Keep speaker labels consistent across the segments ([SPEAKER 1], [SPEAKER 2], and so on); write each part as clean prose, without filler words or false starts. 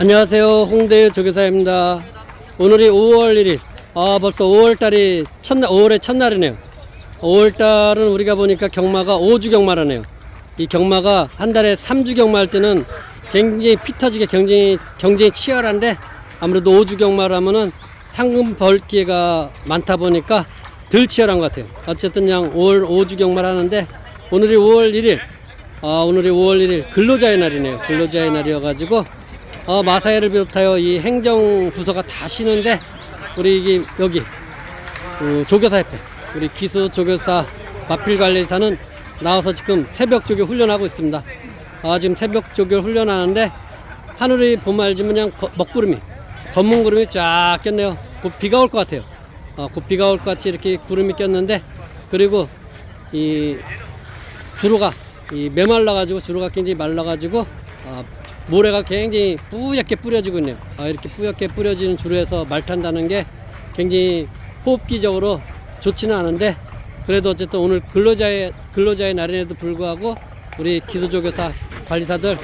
[SPEAKER 1] 안녕하세요. 홍대 조교사입니다. 오늘이 5월 1일. 벌써 5월달이 5월의 첫날이네요. 5월달은 우리가 보니까 경마가 5주 경마라네요. 이 경마가 한 달에 3주 경마할 때는 굉장히 피 터지게 경쟁이 치열한데, 아무래도 5주 경마라면은 상금 벌 기회가 많다 보니까 덜 치열한 것 같아요. 어쨌든 그냥 5주 경마를 하는데, 오늘이 5월 1일. 오늘이 5월 1일 근로자의 날이네요. 근로자의 날이어가지고 마사회를 비롯하여 이 행정부서가 다 쉬는데, 우리 여기 조교사협회, 우리 기수조교사 마필관리사는 나와서 지금 새벽 조교 훈련하고 있습니다. 지금 새벽 조교 훈련하는데, 하늘이 봄알지면 그냥 먹구름이, 검은 구름이 쫙 꼈네요. 곧 비가 올 것 같아요. 곧 비가 올 것 같이 이렇게 구름이 꼈는데, 그리고 이 주로가 메말라가지고, 주로가 굉장히 말라가지고 모래가 굉장히 뿌옇게 뿌려지고 있네요. 이렇게 뿌옇게 뿌려지는 주로에서 말 탄다는 게 굉장히 호흡기적으로 좋지는 않은데, 그래도 어쨌든 오늘 근로자의 날임에도 불구하고 우리 기수조교사 관리사들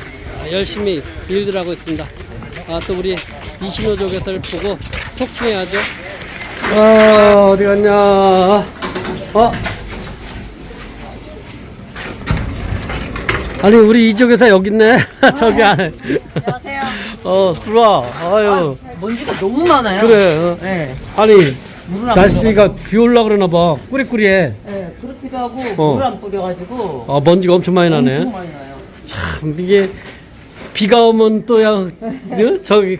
[SPEAKER 1] 열심히 일들 하고 있습니다. 또 우리 이신호 조교사를 보고 토킹해야죠. 어디 갔냐? 아니, 우리 이조교사 여기 있네. 저기 안에.
[SPEAKER 2] 안녕하세요.
[SPEAKER 1] 들어와. 아유.
[SPEAKER 2] 먼지가 너무 많아요.
[SPEAKER 1] 그래.
[SPEAKER 2] 네.
[SPEAKER 1] 아니,
[SPEAKER 2] 물을 안
[SPEAKER 1] 날씨가 비 올라 그러나 봐. 꾸리꾸리해.
[SPEAKER 2] 네, 그렇기도 하고 물을 안 뿌려가지고
[SPEAKER 1] 먼지가 엄청 많이 나네.
[SPEAKER 2] 엄청 많이 나요.
[SPEAKER 1] 참, 이게 비가 오면 또 저기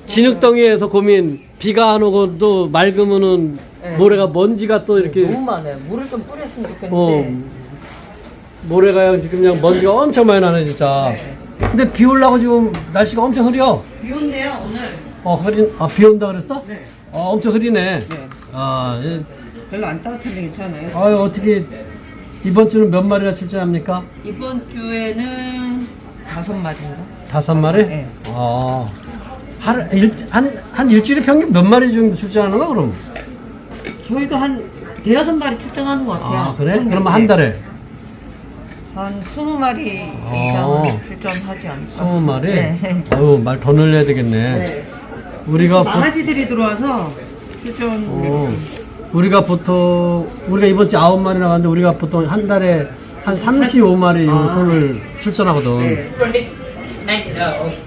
[SPEAKER 1] 진흙덩이에서 고민. 비가 안 오고 또 맑으면은
[SPEAKER 2] 네.
[SPEAKER 1] 모래가 먼지가 또 이렇게
[SPEAKER 2] 너무 많아요. 물을 좀 뿌렸으면 좋겠는데.
[SPEAKER 1] 모래가 지금 그냥 먼지가 엄청 많이 나네 진짜.
[SPEAKER 2] 네.
[SPEAKER 1] 근데 비 올라고 지금 날씨가 엄청 흐려.
[SPEAKER 2] 비 온대요 오늘.
[SPEAKER 1] 비 온다 그랬어?
[SPEAKER 2] 네.
[SPEAKER 1] 엄청 흐리네.
[SPEAKER 2] 네.
[SPEAKER 1] 예.
[SPEAKER 2] 별로 안 따뜻한데 괜찮아요.
[SPEAKER 1] 어떻게 이번 주는 몇 마리나 출전합니까?
[SPEAKER 2] 이번 주에는 5마리인가?
[SPEAKER 1] 5마리?
[SPEAKER 2] 네.
[SPEAKER 1] 한 일주일에 평균 몇 마리 정도 출전하는 거야 그럼?
[SPEAKER 2] 저희도 한 5-6마리 출전하는 것 같아요.
[SPEAKER 1] 그래?
[SPEAKER 2] 평균.
[SPEAKER 1] 그러면 한 달에?
[SPEAKER 2] 한 20마리 이상 출전하지 않을까?
[SPEAKER 1] 20마리?
[SPEAKER 2] 네.
[SPEAKER 1] 말 더 늘려야 되겠네.
[SPEAKER 2] 네.
[SPEAKER 1] 우리가
[SPEAKER 2] 강아지들이 들어와서 출전.
[SPEAKER 1] 우리가 이번 주 9마리 나갔는데, 우리가 보통 한 달에 한 35마리 손을 출전하거든.
[SPEAKER 2] 네.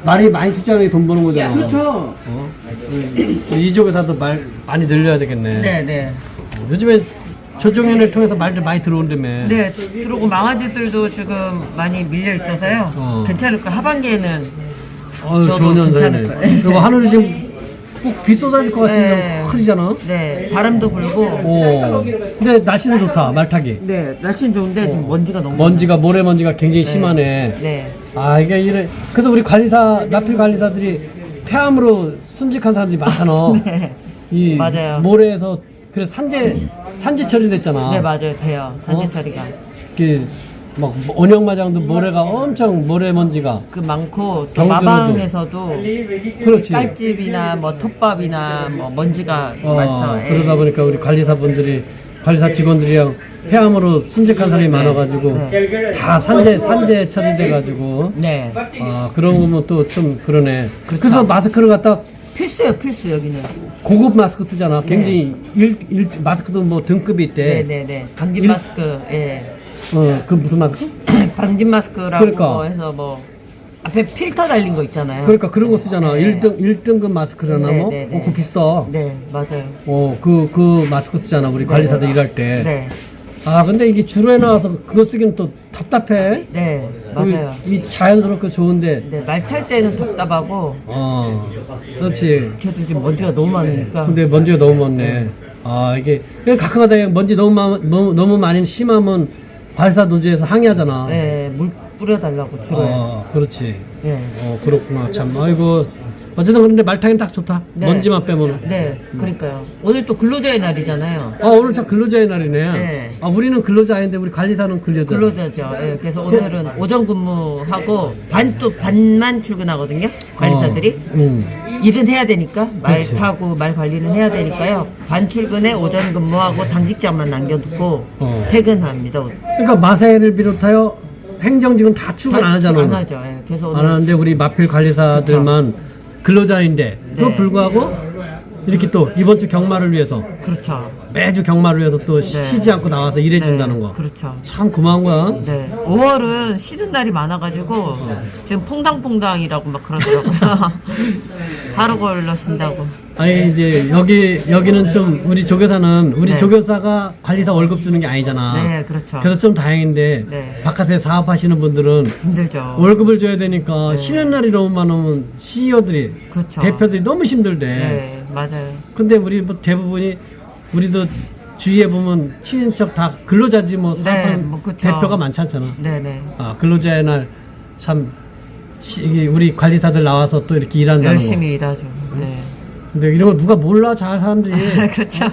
[SPEAKER 1] 말이 많이 출전하는 게 돈 버는 거잖아.
[SPEAKER 2] 그렇죠.
[SPEAKER 1] 이쪽에서도 말 많이 늘려야 되겠네.
[SPEAKER 2] 네네.
[SPEAKER 1] 요즘에 조정연을 통해서 말들 많이 들어온다며.
[SPEAKER 2] 네, 그리고 망아지들도 지금 많이 밀려 있어서요. 괜찮을 거예요. 하반기에는 저도
[SPEAKER 1] 좋은
[SPEAKER 2] 괜찮을
[SPEAKER 1] 연사네.
[SPEAKER 2] 거예요.
[SPEAKER 1] 그리고 하늘이 지금 꼭 비 쏟아질 것 같이
[SPEAKER 2] 네.
[SPEAKER 1] 흐리잖아.
[SPEAKER 2] 네, 바람도 불고.
[SPEAKER 1] 근데 날씨는 좋다, 말 타기.
[SPEAKER 2] 네, 날씨는 좋은데 지금 먼지가 너무
[SPEAKER 1] 모래먼지가 굉장히 심하네.
[SPEAKER 2] 네.
[SPEAKER 1] 이게 이래. 그래서 우리 나필 관리사들이 폐암으로 순직한 사람들이 많잖아.
[SPEAKER 2] 네. 맞아요.
[SPEAKER 1] 모래에서 그래서 산재 처리됐잖아.
[SPEAKER 2] 네, 맞아요. 돼요. 산재 처리가.
[SPEAKER 1] 막 온영마장도 모래가 엄청 모래먼지가
[SPEAKER 2] 그 많고 또
[SPEAKER 1] 경주로도.
[SPEAKER 2] 마방에서도
[SPEAKER 1] 그렇지.
[SPEAKER 2] 깔집이나 뭐 톱밥이나 뭐 먼지가 많죠. 예.
[SPEAKER 1] 그러다 보니까 우리 관리사 직원들이랑 폐암으로 순직한 사람이 많아가지고 다 산재 처리돼가지고
[SPEAKER 2] 네.
[SPEAKER 1] 그런 거면 또 좀 그러네. 그래서 마스크를 갖다
[SPEAKER 2] 필수예요, 필수 여기는.
[SPEAKER 1] 고급 마스크 쓰잖아. 굉장히 마스크도 뭐 등급이 있대.
[SPEAKER 2] 네네네. 방진 마스크. 예.
[SPEAKER 1] 그 무슨 마스크?
[SPEAKER 2] 방진 마스크라고
[SPEAKER 1] 그러니까.
[SPEAKER 2] 뭐 해서 뭐 앞에 필터 달린 거 있잖아요.
[SPEAKER 1] 그러니까 그런 거 쓰잖아.
[SPEAKER 2] 네.
[SPEAKER 1] 1등급 마스크라나
[SPEAKER 2] 네,
[SPEAKER 1] 뭐?
[SPEAKER 2] 네, 네.
[SPEAKER 1] 그거 비싸.
[SPEAKER 2] 네, 맞아요.
[SPEAKER 1] 그 마스크 쓰잖아. 우리 관리사들 일할 때.
[SPEAKER 2] 네.
[SPEAKER 1] 근데 이게 주로에 나와서 그거 쓰기는 또 답답해.
[SPEAKER 2] 네, 맞아요.
[SPEAKER 1] 이 자연스럽고 좋은데.
[SPEAKER 2] 네, 말 탈 때는 답답하고
[SPEAKER 1] 그렇지.
[SPEAKER 2] 그래도 지금 먼지가 너무 많으니까.
[SPEAKER 1] 근데 먼지가 너무 많네. 이게 가끔가다 먼지 너무 많이 심하면 관리사 노조에서 항의하잖아.
[SPEAKER 2] 네, 물 뿌려달라고 주로에.
[SPEAKER 1] 그렇지.
[SPEAKER 2] 네.
[SPEAKER 1] 그렇구나. 참, 아이고. 어쨌든 그런데 말 타기는 딱 좋다.
[SPEAKER 2] 네.
[SPEAKER 1] 먼지만 빼면은.
[SPEAKER 2] 네, 그러니까요. 오늘 또 근로자의 날이잖아요.
[SPEAKER 1] 오늘 참 근로자의 날이네.
[SPEAKER 2] 네.
[SPEAKER 1] 우리는 근로자 아닌데 우리 관리사는 근로자.
[SPEAKER 2] 근로자죠. 예, 그래서 오늘은 오전 근무하고 반만 출근하거든요. 관리사들이. 일은 해야 되니까 말
[SPEAKER 1] 그렇지.
[SPEAKER 2] 타고 말 관리는 해야 되니까요. 반 출근에 오전 근무하고 당직자만 남겨두고 퇴근합니다.
[SPEAKER 1] 그러니까 마사회를 비롯하여 행정직은 다 출근 안 하잖아.
[SPEAKER 2] 안 하죠. 예. 그래서
[SPEAKER 1] 안
[SPEAKER 2] 오늘
[SPEAKER 1] 하는데 우리 마필 관리사들만 근로자인데 또
[SPEAKER 2] 네.
[SPEAKER 1] 불구하고 이렇게 또 이번 주 경마를 위해서
[SPEAKER 2] 그렇죠.
[SPEAKER 1] 매주 경마를 위해서 또 쉬지 않고 나와서 일해준다는 거.
[SPEAKER 2] 그렇죠.
[SPEAKER 1] 참 고마운 거야.
[SPEAKER 2] 네. 5월은 쉬는 날이 많아가지고 지금 퐁당퐁당이라고 막 그러더라고요. 하루 걸러 쓴다고.
[SPEAKER 1] 아니 이제 여기는 좀 우리 조교사는 우리
[SPEAKER 2] 네.
[SPEAKER 1] 조교사가 관리사 월급 주는 게 아니잖아.
[SPEAKER 2] 네, 그렇죠.
[SPEAKER 1] 그래서 좀 다행인데
[SPEAKER 2] 네.
[SPEAKER 1] 바깥에 사업하시는 분들은
[SPEAKER 2] 힘들죠.
[SPEAKER 1] 월급을 줘야 되니까 쉬는 날이 너무 많으면 CEO들이
[SPEAKER 2] 그렇죠.
[SPEAKER 1] 대표들이 너무 힘들대.
[SPEAKER 2] 네, 맞아요.
[SPEAKER 1] 근데 우리 뭐 대부분이 우리도 주위에 보면 친인척 다 근로자지 뭐 사업하는
[SPEAKER 2] 뭐 그쵸.
[SPEAKER 1] 대표가 많지 않잖아.
[SPEAKER 2] 네네.
[SPEAKER 1] 아 근로자의 날 참 우리 관리사들 나와서 또 이렇게 일한다는 거.
[SPEAKER 2] 열심히 일하죠. 네.
[SPEAKER 1] 근데 이런 거 누가 몰라 잘 사람들이.
[SPEAKER 2] 그렇죠.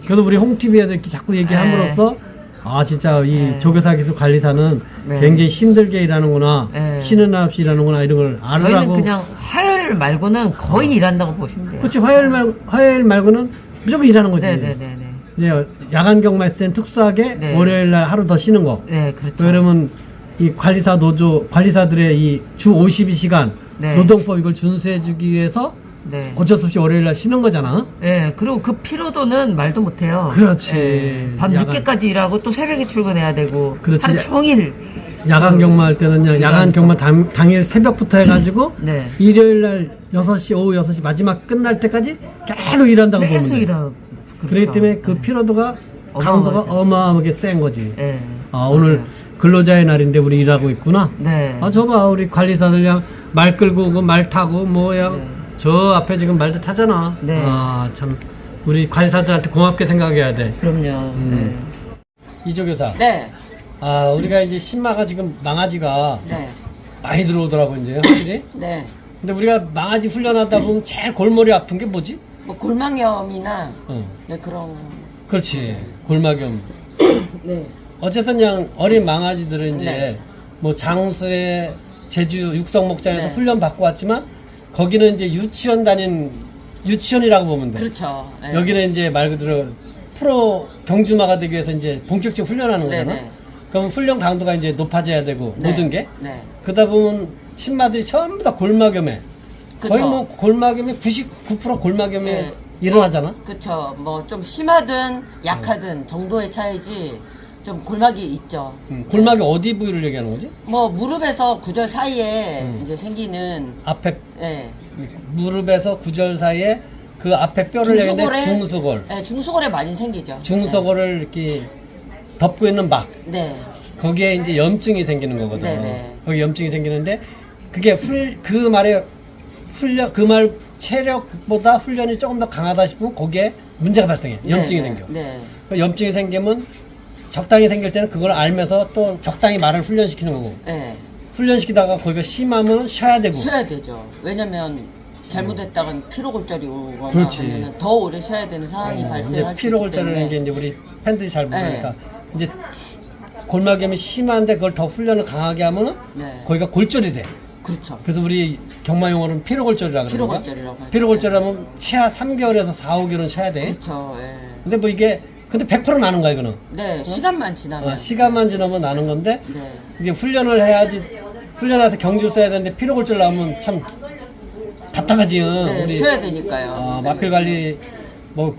[SPEAKER 1] 그래서 우리 홍TV에서 이렇게 자꾸 얘기함으로써 아 진짜 이
[SPEAKER 2] 네.
[SPEAKER 1] 조교사 기술 관리사는
[SPEAKER 2] 네.
[SPEAKER 1] 굉장히 힘들게 일하는구나.
[SPEAKER 2] 네.
[SPEAKER 1] 쉬는 날 없이 일하는구나 이런 걸
[SPEAKER 2] 저희는
[SPEAKER 1] 알으라고.
[SPEAKER 2] 그냥 화요일 말고는 거의 일한다고 보시면 돼요.
[SPEAKER 1] 그렇지 화요일 말고는 무조건 일하는 거지.
[SPEAKER 2] 네네네네.
[SPEAKER 1] 이제 야간 경마했을 때는 특수하게
[SPEAKER 2] 네.
[SPEAKER 1] 월요일 날 하루 더 쉬는 거.
[SPEAKER 2] 네, 그렇죠.
[SPEAKER 1] 왜냐면 이 관리사 노조 관리사들의 이 주 52시간
[SPEAKER 2] 네.
[SPEAKER 1] 노동법 이걸 준수해주기 위해서
[SPEAKER 2] 네.
[SPEAKER 1] 어쩔 수 없이 월요일 날 쉬는 거잖아.
[SPEAKER 2] 네, 그리고 그 피로도는 말도 못해요.
[SPEAKER 1] 그렇지.
[SPEAKER 2] 네, 밤
[SPEAKER 1] 야간-
[SPEAKER 2] 늦게까지 일하고 또 새벽에 출근해야 되고
[SPEAKER 1] 그렇지.
[SPEAKER 2] 하루 종일.
[SPEAKER 1] 야간 경마할 때는요, 야간 경마 당일 새벽부터 해가지고,
[SPEAKER 2] 네.
[SPEAKER 1] 일요일 날 6시, 오후 6시 마지막 끝날 때까지 계속 일한다고 보면
[SPEAKER 2] 계속
[SPEAKER 1] 돼.
[SPEAKER 2] 일하고.
[SPEAKER 1] 그렇기 때문에 그 피로도가, 강도가
[SPEAKER 2] 어마어마하죠.
[SPEAKER 1] 어마어마하게 센 거지.
[SPEAKER 2] 네.
[SPEAKER 1] 아, 오늘
[SPEAKER 2] 맞아요.
[SPEAKER 1] 근로자의 날인데 우리 일하고 있구나.
[SPEAKER 2] 네.
[SPEAKER 1] 아, 저봐, 우리 관리사들 그냥 말 끌고 오고 말 타고, 뭐야.
[SPEAKER 2] 네.
[SPEAKER 1] 저 앞에 지금 말도 타잖아.
[SPEAKER 2] 네.
[SPEAKER 1] 아, 참. 우리 관리사들한테 고맙게 생각해야 돼.
[SPEAKER 2] 그럼요.
[SPEAKER 1] 이조 교사.
[SPEAKER 2] 네.
[SPEAKER 1] 아, 우리가 이제 신마가 지금 망아지가
[SPEAKER 2] 네.
[SPEAKER 1] 많이 들어오더라고, 이제, 확실히.
[SPEAKER 2] 네.
[SPEAKER 1] 근데 우리가 망아지 훈련하다 보면 제일 골머리 아픈 게 뭐지?
[SPEAKER 2] 뭐 골망염이나
[SPEAKER 1] 어,
[SPEAKER 2] 네, 그런.
[SPEAKER 1] 그렇지. 골막염.
[SPEAKER 2] 네.
[SPEAKER 1] 어쨌든 그냥 어린 망아지들은 이제
[SPEAKER 2] 네.
[SPEAKER 1] 뭐 장수의 제주 육성 목장에서
[SPEAKER 2] 네.
[SPEAKER 1] 훈련 받고 왔지만 거기는 이제 유치원 다닌 유치원이라고 보면 돼.
[SPEAKER 2] 그렇죠. 네.
[SPEAKER 1] 여기는 이제 말 그대로 프로 경주마가 되기 위해서 이제 본격적으로 훈련하는 거잖아.
[SPEAKER 2] 네네.
[SPEAKER 1] 그럼 훈련 강도가 이제 높아져야 되고
[SPEAKER 2] 네.
[SPEAKER 1] 모든 게.
[SPEAKER 2] 네.
[SPEAKER 1] 그러다 보면 신마들이 전부 다 골막염에
[SPEAKER 2] 그쵸.
[SPEAKER 1] 거의 뭐 골막염이 99% 골막염에
[SPEAKER 2] 네.
[SPEAKER 1] 일어나잖아.
[SPEAKER 2] 그쵸. 뭐 좀 심하든 약하든 정도의 차이지 좀 골막이 있죠.
[SPEAKER 1] 골막이 어디 부위를 얘기하는 거지?
[SPEAKER 2] 뭐 무릎에서 구절 사이에
[SPEAKER 1] 음.
[SPEAKER 2] 이제 생기는
[SPEAKER 1] 앞에
[SPEAKER 2] 예.
[SPEAKER 1] 무릎에서 구절 사이에 그 앞에 뼈를 얘기하는데 중수골.
[SPEAKER 2] 예, 중수골에 많이 생기죠.
[SPEAKER 1] 중수골을 이렇게 덮고 있는 막
[SPEAKER 2] 네.
[SPEAKER 1] 거기에 이제 염증이 생기는 거거든.
[SPEAKER 2] 네네.
[SPEAKER 1] 거기 염증이 생기는데 그게 그 말에 훈련 그 말 체력보다 훈련이 조금 더 강하다 싶으면 거기에 문제가 발생해. 염증이
[SPEAKER 2] 네,
[SPEAKER 1] 생겨.
[SPEAKER 2] 네.
[SPEAKER 1] 그 염증이 생기면 적당히 생길 때는 그걸 알면서 또 적당히 말을 훈련시키는 거고.
[SPEAKER 2] 네.
[SPEAKER 1] 훈련시키다가 거기가 심하면 쉬어야 되고.
[SPEAKER 2] 쉬어야 되죠. 왜냐면 잘못했다간 피로골절이 오거나
[SPEAKER 1] 그렇지.
[SPEAKER 2] 하면은 더 오래 쉬어야 되는 상황이
[SPEAKER 1] 이제
[SPEAKER 2] 발생할 수 있기
[SPEAKER 1] 피로골절이라는 게
[SPEAKER 2] 때문에.
[SPEAKER 1] 이제 우리 팬들이 잘 모르니까
[SPEAKER 2] 네.
[SPEAKER 1] 이제 골막염이 심한데 그걸 더 훈련을 강하게 하면은
[SPEAKER 2] 네.
[SPEAKER 1] 거기가 골절이 돼.
[SPEAKER 2] 그렇죠.
[SPEAKER 1] 그래서 우리 경마 용어로는 피로골절이라고 그러는 거야.
[SPEAKER 2] 피로골절이라고 하죠.
[SPEAKER 1] 피로골절하면 최하 3개월에서 4, 5개월은 쉬어야 돼.
[SPEAKER 2] 그렇죠. 예.
[SPEAKER 1] 근데 뭐 이게 근데 100% 나는 거야 이거는.
[SPEAKER 2] 네, 시간만 지나면.
[SPEAKER 1] 시간만 지나면 나는 건데
[SPEAKER 2] 네.
[SPEAKER 1] 이게 훈련을 해야지 훈련해서 경주 써야 되는데 피로골절 나오면 참 답답하지.
[SPEAKER 2] 네,
[SPEAKER 1] 우리
[SPEAKER 2] 쉬어야 되니까요.
[SPEAKER 1] 마필 관리 뭐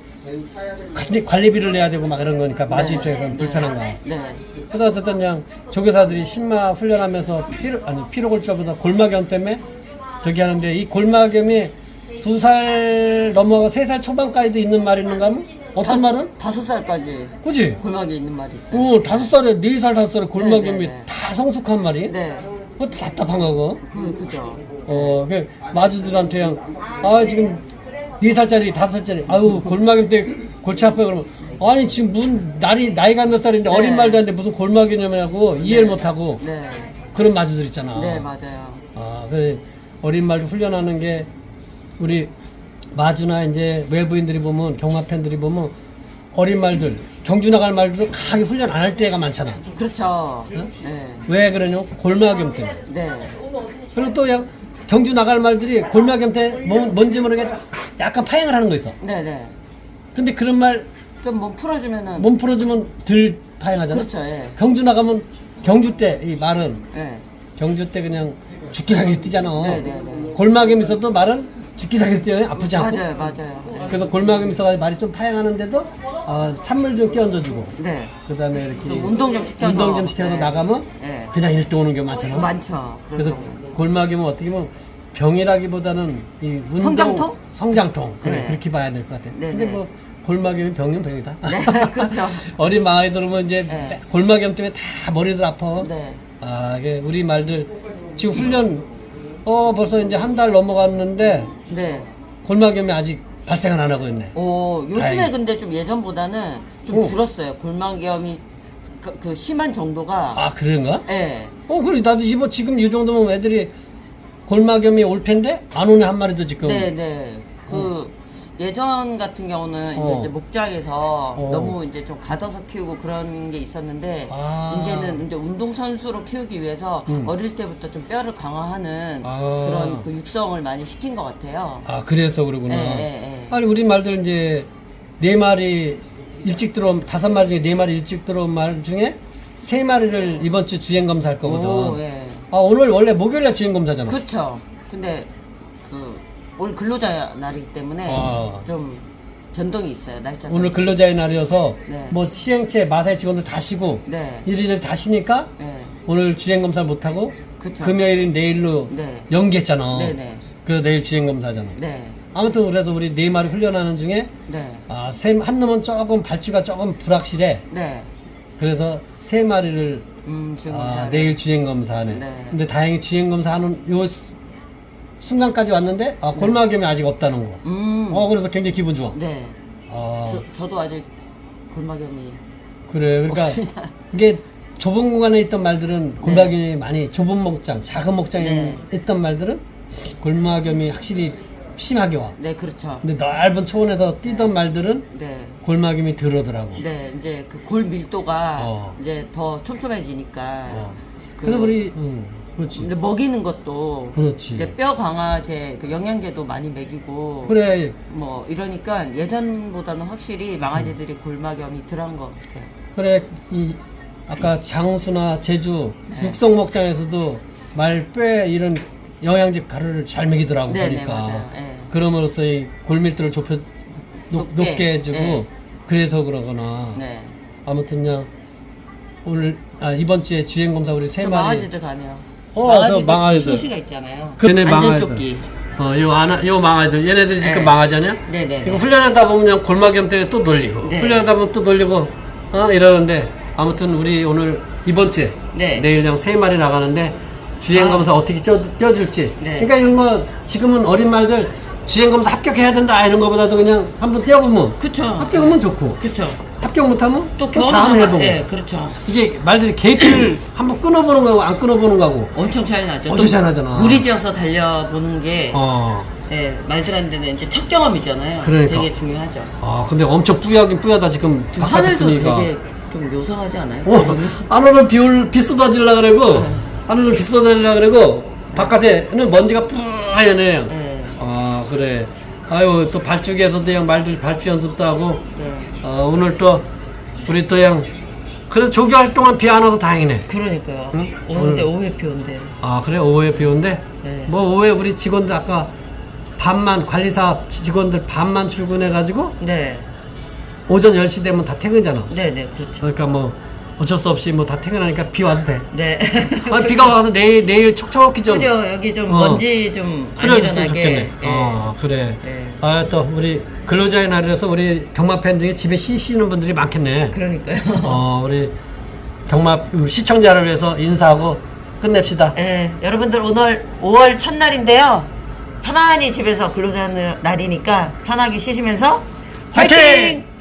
[SPEAKER 1] 관리비를 내야 되고 막 그런 거니까 마주
[SPEAKER 2] 네.
[SPEAKER 1] 입장에서는 불편한 거야.
[SPEAKER 2] 네.
[SPEAKER 1] 그래서 어쨌든 그냥 조교사들이 신마 훈련하면서 피로골절보다 골막염 때문에 저기 하는데 이 골막염이 2살 넘어가 3살 초반까지도 있는 말이 있는가 하면 어떤 말은?
[SPEAKER 2] 5살까지
[SPEAKER 1] 그지?
[SPEAKER 2] 골막이 있는 말이 있어요.
[SPEAKER 1] 5살에 4살 5살에 골막염이
[SPEAKER 2] 네, 네, 네.
[SPEAKER 1] 다 성숙한 말이?
[SPEAKER 2] 네.
[SPEAKER 1] 그것도 답답한 거고.
[SPEAKER 2] 그죠.
[SPEAKER 1] 그 마주들한테 그냥 지금 4살짜리 5살짜리 아유 골막염 때 골치 아파요 그러면 아니 지금 나이가 몇 살인데
[SPEAKER 2] 네.
[SPEAKER 1] 어린 말도 안 돼 무슨 골막염이냐고 이해를 못하고
[SPEAKER 2] 네.
[SPEAKER 1] 그런 마주들 있잖아.
[SPEAKER 2] 네, 맞아요.
[SPEAKER 1] 그래 어린 말도 훈련하는 게 우리 마주나 이제 외부인들이 보면 경마 팬들이 보면 어린 말들 경주 나갈 말들은 강하게 훈련 안 할 때가 많잖아.
[SPEAKER 2] 그렇죠.
[SPEAKER 1] 응?
[SPEAKER 2] 네.
[SPEAKER 1] 왜 그러냐면 골막염 때문에.
[SPEAKER 2] 네.
[SPEAKER 1] 그리고 또 그냥 경주 나갈 말들이 골막염 때 뭔지 모르게 약간 파행을 하는 거 있어.
[SPEAKER 2] 네네.
[SPEAKER 1] 근데 그런 말
[SPEAKER 2] 좀 몸 풀어주면은.
[SPEAKER 1] 몸 풀어주면 덜 파행하잖아.
[SPEAKER 2] 그렇죠. 예.
[SPEAKER 1] 경주 나가면 경주 때 이 말은
[SPEAKER 2] 네.
[SPEAKER 1] 경주 때 그냥 죽기 살기 뛰잖아.
[SPEAKER 2] 네네네.
[SPEAKER 1] 골마겸 있어도 말은 죽기 살기 뛰어요. 아프지 않고.
[SPEAKER 2] 맞아요, 맞아요. 네.
[SPEAKER 1] 그래서 골마겸 있어가지고 말이 좀 파양하는데도 찬물 좀 끼얹어주고.
[SPEAKER 2] 네.
[SPEAKER 1] 그다음에 이렇게
[SPEAKER 2] 운동 좀 시켜서.
[SPEAKER 1] 운동 좀 시켜서
[SPEAKER 2] 네.
[SPEAKER 1] 나가면
[SPEAKER 2] 네.
[SPEAKER 1] 그냥 1등 오는 경우 많잖아.
[SPEAKER 2] 많죠.
[SPEAKER 1] 그래서
[SPEAKER 2] 그런 경우 많죠.
[SPEAKER 1] 골마겸은 어떻게 보면 병이라기보다는 이 운동
[SPEAKER 2] 성장통?
[SPEAKER 1] 성장통 그래
[SPEAKER 2] 네.
[SPEAKER 1] 그렇게 봐야 될 것 같아.
[SPEAKER 2] 네,
[SPEAKER 1] 근데
[SPEAKER 2] 네.
[SPEAKER 1] 뭐 골마겸이 병이면 병이다.
[SPEAKER 2] 네, 그렇죠.
[SPEAKER 1] 어린 아이들은 뭐 이제
[SPEAKER 2] 네.
[SPEAKER 1] 골마겸 때문에 다 머리들 아파.
[SPEAKER 2] 네.
[SPEAKER 1] 이게 우리 말들 지금 훈련 벌써 이제 한 달 넘어갔는데
[SPEAKER 2] 네.
[SPEAKER 1] 골마겸이 아직 발생을 안 하고 있네.
[SPEAKER 2] 요즘에
[SPEAKER 1] 다행히.
[SPEAKER 2] 근데 좀 예전보다는 좀
[SPEAKER 1] 오.
[SPEAKER 2] 줄었어요. 골마겸이 그 심한 정도가.
[SPEAKER 1] 그런가?
[SPEAKER 2] 네.
[SPEAKER 1] 그래 나도 뭐 지금 이 정도면 애들이 골마겸이 올 텐데 안 오네 한 마리도 지금.
[SPEAKER 2] 네네. 예전 같은 경우는 이제 목장에서 너무 이제 좀 가둬서 키우고 그런 게 있었는데 이제는 이제 운동선수로 키우기 위해서 어릴 때부터 좀 뼈를 강화하는 그런 그 육성을 많이 시킨 것 같아요.
[SPEAKER 1] 그래서 그러구나.
[SPEAKER 2] 네.
[SPEAKER 1] 아니 우리 말들 이제 4마리 일찍 들어온 5마리 중에 4마리 일찍 들어온 말 중에 3마리를 이번 주 주행 검사할 거거든.
[SPEAKER 2] 오, 예.
[SPEAKER 1] 오늘 원래 목요일날 주행 검사잖아.
[SPEAKER 2] 그렇죠. 근데 올 근로자 날이기 때문에 좀 변동이 있어요. 날짜.
[SPEAKER 1] 오늘 근로자의 날이어서
[SPEAKER 2] 네.
[SPEAKER 1] 뭐 시행체 마사의 직원들 다 쉬고
[SPEAKER 2] 네.
[SPEAKER 1] 일일을 다 쉬니까
[SPEAKER 2] 네.
[SPEAKER 1] 오늘 주행 검사 못 하고
[SPEAKER 2] 그쵸.
[SPEAKER 1] 금요일인 내일로
[SPEAKER 2] 네.
[SPEAKER 1] 연기했잖아.
[SPEAKER 2] 네네.
[SPEAKER 1] 그 내일 주행 검사잖아.
[SPEAKER 2] 네.
[SPEAKER 1] 아무튼 그래서 우리 4마리 훈련하는 중에
[SPEAKER 2] 네.
[SPEAKER 1] 한 놈은 조금 발주가 조금 불확실해.
[SPEAKER 2] 네.
[SPEAKER 1] 그래서 3마리를
[SPEAKER 2] 지금
[SPEAKER 1] 내일 주행 검사하네.
[SPEAKER 2] 네.
[SPEAKER 1] 근데 다행히 주행 검사하는 요 순간까지 왔는데 골마겸이 아직 없다는 거. 그래서 굉장히 기분 좋아.
[SPEAKER 2] 네. 저도 아직 골마겸이.
[SPEAKER 1] 그래. 그러니까
[SPEAKER 2] 없습니다.
[SPEAKER 1] 이게 좁은 공간에 있던 말들은 골마겸이 많이 좁은 목장, 작은 목장에
[SPEAKER 2] 네.
[SPEAKER 1] 있던 말들은 골마겸이 확실히 심하게 와.
[SPEAKER 2] 네, 그렇죠.
[SPEAKER 1] 근데 넓은 초원에서 뛰던 말들은
[SPEAKER 2] 네.
[SPEAKER 1] 골마겸이 들어오더라고.
[SPEAKER 2] 네, 이제 그 골 밀도가
[SPEAKER 1] 어.
[SPEAKER 2] 이제 더 촘촘해지니까.
[SPEAKER 1] 그래서 우리 그렇지.
[SPEAKER 2] 근데 먹이는 것도
[SPEAKER 1] 그렇지.
[SPEAKER 2] 이제 뼈 강화제 그 영양제도 많이 먹이고
[SPEAKER 1] 그래.
[SPEAKER 2] 뭐 이러니까 예전보다는 확실히 망아지들이 골마겸이 덜한 것 같아요.
[SPEAKER 1] 그래 아까 장수나 제주 육성 목장에서도 말 뼈에 이런 영양제 가루를 잘 먹이더라고.
[SPEAKER 2] 네,
[SPEAKER 1] 보니까.
[SPEAKER 2] 네, 맞아요. 네.
[SPEAKER 1] 그럼으로써 이 골밀도를 높게 해주고
[SPEAKER 2] 네.
[SPEAKER 1] 그래서 그러거나.
[SPEAKER 2] 네.
[SPEAKER 1] 아무튼 그냥 오늘 이번 주에 주행 검사 우리 3마리.
[SPEAKER 2] 망아지들 가네요.
[SPEAKER 1] 저 망아지들.
[SPEAKER 2] 표시가 있잖아요.
[SPEAKER 1] 걔네
[SPEAKER 2] 안전조끼.
[SPEAKER 1] 요 망아지들. 얘네들이 지금
[SPEAKER 2] 네.
[SPEAKER 1] 망아지냐?
[SPEAKER 2] 네네.
[SPEAKER 1] 이거 훈련하다 보면 그냥 골마겸 때문에 또 놀리고.
[SPEAKER 2] 네.
[SPEAKER 1] 훈련하다 보면 또 놀리고. 이러는데 아무튼 우리 오늘 이번 주에
[SPEAKER 2] 네.
[SPEAKER 1] 내일 그냥 3마리 나가는데 주행 검사 어떻게 껴줄지.
[SPEAKER 2] 네.
[SPEAKER 1] 그러니까 이런 거 지금은 어린 말들 주행 검사 합격해야 된다 이런 거보다도 그냥 한번 뛰어보면
[SPEAKER 2] 그쵸.
[SPEAKER 1] 합격하면 좋고
[SPEAKER 2] 그쵸.
[SPEAKER 1] 합격 못하면
[SPEAKER 2] 또
[SPEAKER 1] 다음 해보고.
[SPEAKER 2] 네, 그렇죠.
[SPEAKER 1] 이게 말들이 계획을 한번 끊어보는 거하고 안 끊어보는 거하고
[SPEAKER 2] 엄청 차이 나죠.
[SPEAKER 1] 엄청 차이 나잖아.
[SPEAKER 2] 무리지어서 달려보는 게 네, 말들한테는 이제 첫 경험이잖아요.
[SPEAKER 1] 그러니까.
[SPEAKER 2] 되게 중요하죠.
[SPEAKER 1] 근데 엄청 뿌옇긴 뿌옇다 지금
[SPEAKER 2] 지금
[SPEAKER 1] 바깥에
[SPEAKER 2] 하늘도
[SPEAKER 1] 분위기가.
[SPEAKER 2] 되게 좀 요상하지 않아요?
[SPEAKER 1] 하늘은 비 쏟아질라 그러고 하늘은 비 쏟아질라 그러고 바깥에는 먼지가 뿌옇네.
[SPEAKER 2] 네.
[SPEAKER 1] 그래. 아유 또 발주기에서도 그냥 말들 발주 연습도 하고
[SPEAKER 2] 네.
[SPEAKER 1] 오늘 또 우리 또 그냥 그래도 조기 활동한 비 안 와서 다행이네.
[SPEAKER 2] 그러니까요.
[SPEAKER 1] 응?
[SPEAKER 2] 오는데 오후에 비 온대.
[SPEAKER 1] 그래 오후에 비 온대.
[SPEAKER 2] 네.
[SPEAKER 1] 뭐 오후에 우리 직원들 아까 반만 관리사 직원들 반만 출근해가지고
[SPEAKER 2] 네.
[SPEAKER 1] 오전 10시 되면 다 퇴근이잖아.
[SPEAKER 2] 네네, 그렇죠.
[SPEAKER 1] 그러니까 뭐 어쩔 수 없이 뭐 다 퇴근하니까 비 와도 돼.
[SPEAKER 2] 네.
[SPEAKER 1] 비가 와서 내일 촉촉히 좀
[SPEAKER 2] 그죠, 여기 좀 먼지 좀 안
[SPEAKER 1] 뿌려줬으면
[SPEAKER 2] 일어나게.
[SPEAKER 1] 좋겠네. 그래.
[SPEAKER 2] 네.
[SPEAKER 1] 또 우리 근로자의 날이라서 우리 경마 팬 중에 집에 쉬시는 분들이 많겠네.
[SPEAKER 2] 그러니까요.
[SPEAKER 1] 우리 경마 시청자를 위해서 인사하고 끝냅시다.
[SPEAKER 2] 네, 여러분들 오늘 5월 첫날인데요. 편안히 집에서 근로자 날이니까 편하게 쉬시면서
[SPEAKER 1] 화이팅!
[SPEAKER 2] 화이팅!